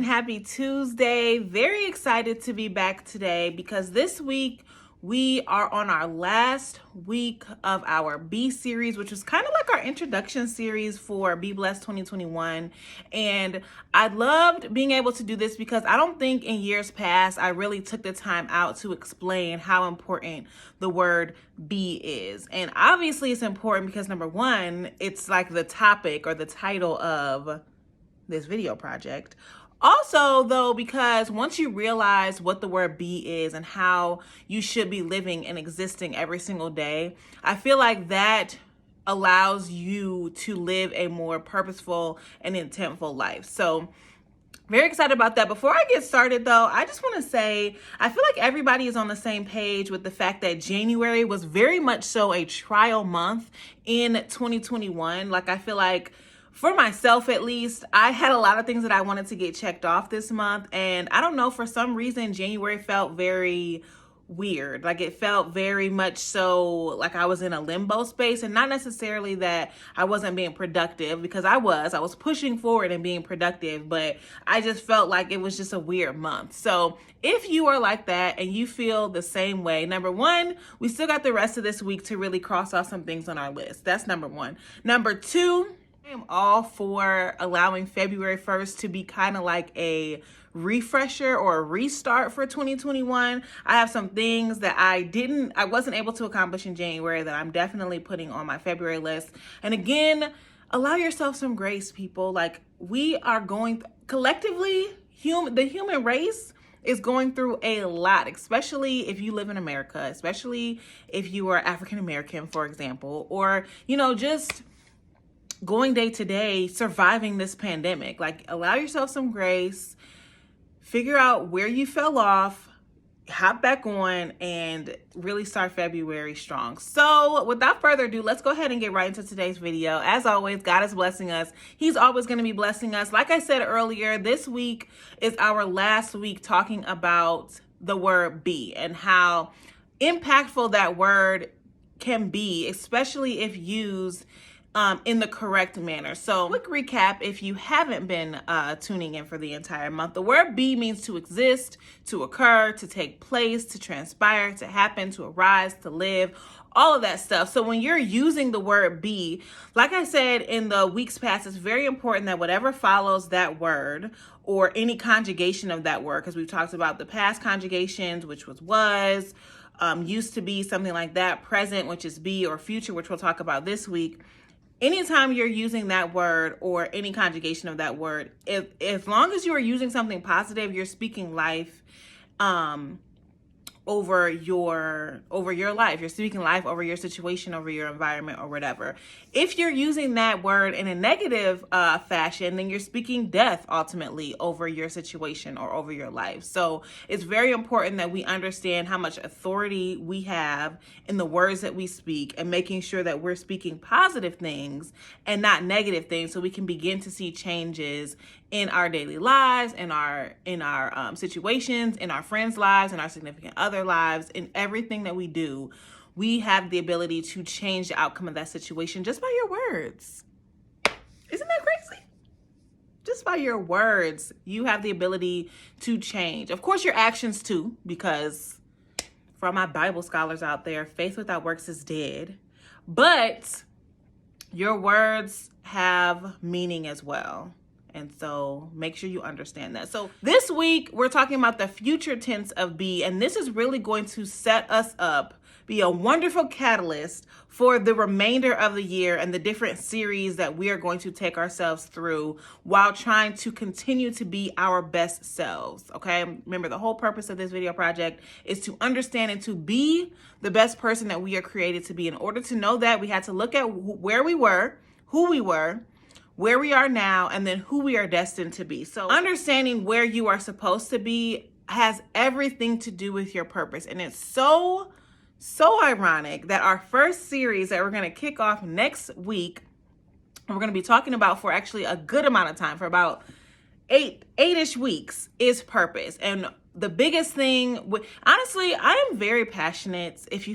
happy Tuesday. Very excited to be back today because this week we are on our last week of our B series, which was kind of like our introduction series for Be Blessed 2021. And I loved being able to do this because I don't think in years past I really took the time out to explain how important the word be is. And obviously it's important because number one, it's like the topic or the title of this video project. Also, though, because once you realize what the word be is and how you should be living and existing every single day, I feel like that allows you to live a more purposeful and intentful life. So very excited about that. Before I get started though, I just want to say, I feel like everybody is on the same page with the fact that January was very much so a trial month in 2021. Like, I feel like for myself, at least, I had a lot of things that I wanted to get checked off this month. And I don't know, for some reason, January felt very weird. Like, it felt very much so like I was in a limbo space, and not necessarily that I wasn't being productive, because I was pushing forward and being productive, but I just felt like it was just a weird month. So if you are like that and you feel the same way, number one, we still got the rest of this week to really cross off some things on our list. That's number one. Number two, I am all for allowing February 1st to be kind of like a refresher or a restart for 2021. I have some things that I wasn't able to accomplish in January that I'm definitely putting on my February list. And again, allow yourself some grace, people. Like, we are going collectively, the human race is going through a lot, especially if you live in America, especially if you are African American, for example, or, just going day to day, surviving this pandemic. Like, allow yourself some grace, figure out where you fell off, hop back on, and really start February strong. So without further ado, let's go ahead and get right into today's video. As always, God is blessing us. He's always going to be blessing us. Like I said earlier, this week is our last week talking about the word be and how impactful that word can be, especially if used in the correct manner. So quick recap, if you haven't been tuning in for the entire month, the word be means to exist, to occur, to take place, to transpire, to happen, to arise, to live, all of that stuff. So when you're using the word be, like I said in the weeks past, it's very important that whatever follows that word or any conjugation of that word, because we've talked about the past conjugations, which was, used to be, something like that, present, which is be, or future, which we'll talk about this week. Anytime you're using that word or any conjugation of that word, as long as you are using something positive, you're speaking life over your life. You're speaking life over your situation, over your environment, or whatever. If you're using that word in a negative fashion, then you're speaking death ultimately over your situation or over your life. So it's very important that we understand how much authority we have in the words that we speak, and making sure that we're speaking positive things and not negative things, so we can begin to see changes in our daily lives, in our situations, in our friends' lives, in our significant other lives, in everything that we do. We have the ability to change the outcome of that situation just by your words. Isn't that crazy? Just by your words, you have the ability to change. Of course, your actions too, because for all my Bible scholars out there, faith without works is dead. But your words have meaning as well. And so make sure you understand that. So this week, we're talking about the future tense of be, and this is really going to set us up, be a wonderful catalyst for the remainder of the year and the different series that we are going to take ourselves through while trying to continue to be our best selves, okay? Remember, the whole purpose of this video project is to understand and to be the best person that we are created to be. In order to know that, we had to look at where we were, who we were, where we are now, and then who we are destined to be. So understanding where you are supposed to be has everything to do with your purpose. And it's so ironic that our first series that we're going to kick off next week, and we're going to be talking about for actually a good amount of time, for about eight-ish weeks, is purpose. And the biggest thing, honestly, I am very passionate. If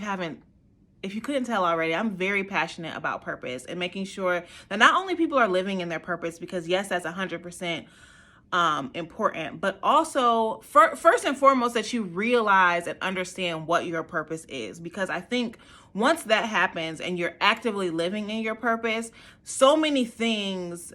you couldn't tell already, I'm very passionate about purpose and making sure that not only people are living in their purpose, because yes, that's 100% important, but also first and foremost that you realize and understand what your purpose is, because I think once that happens and you're actively living in your purpose, so many things,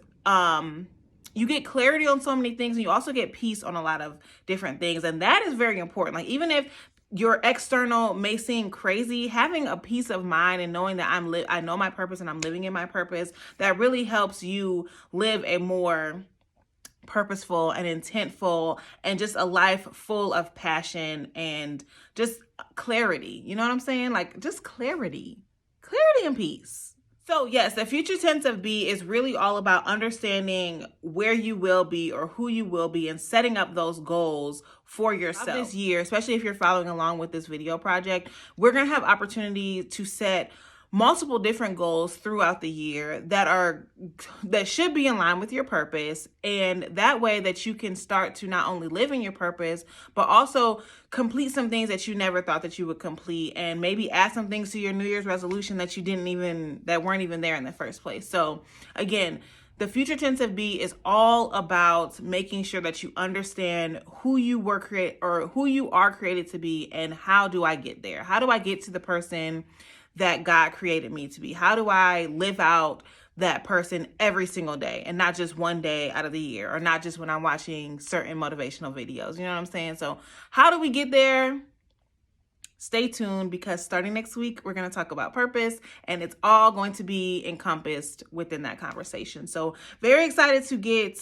you get clarity on so many things, and you also get peace on a lot of different things, and that is very important. Like, even if your external may seem crazy, having a peace of mind and knowing that I know my purpose and I'm living in my purpose, that really helps you live a more purposeful and intentful and just a life full of passion and just clarity. You know what I'm saying? Like, just clarity and peace. So yes, the future tense of be is really all about understanding where you will be or who you will be and setting up those goals for yourself. This year, especially if you're following along with this video project, we're going to have opportunity to set multiple different goals throughout the year that should be in line with your purpose, and that way that you can start to not only live in your purpose but also complete some things that you never thought that you would complete, and maybe add some things to your New Year's resolution that weren't even there in the first place. So again, the future tense of be is all about making sure that you understand who you are created to be, and how do I get there? How do I get to the person that God created me to be? How do I live out that person every single day, and not just one day out of the year, or not just when I'm watching certain motivational videos? You know what I'm saying? So how do we get there? Stay tuned, because starting next week, we're going to talk about purpose, and it's all going to be encompassed within that conversation. So very excited to get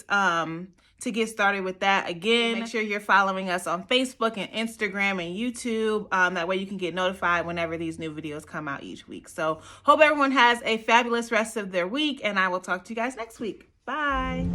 started with that. Again, make sure you're following us on Facebook and Instagram and YouTube. That way you can get notified whenever these new videos come out each week. So hope everyone has a fabulous rest of their week, and I will talk to you guys next week. Bye.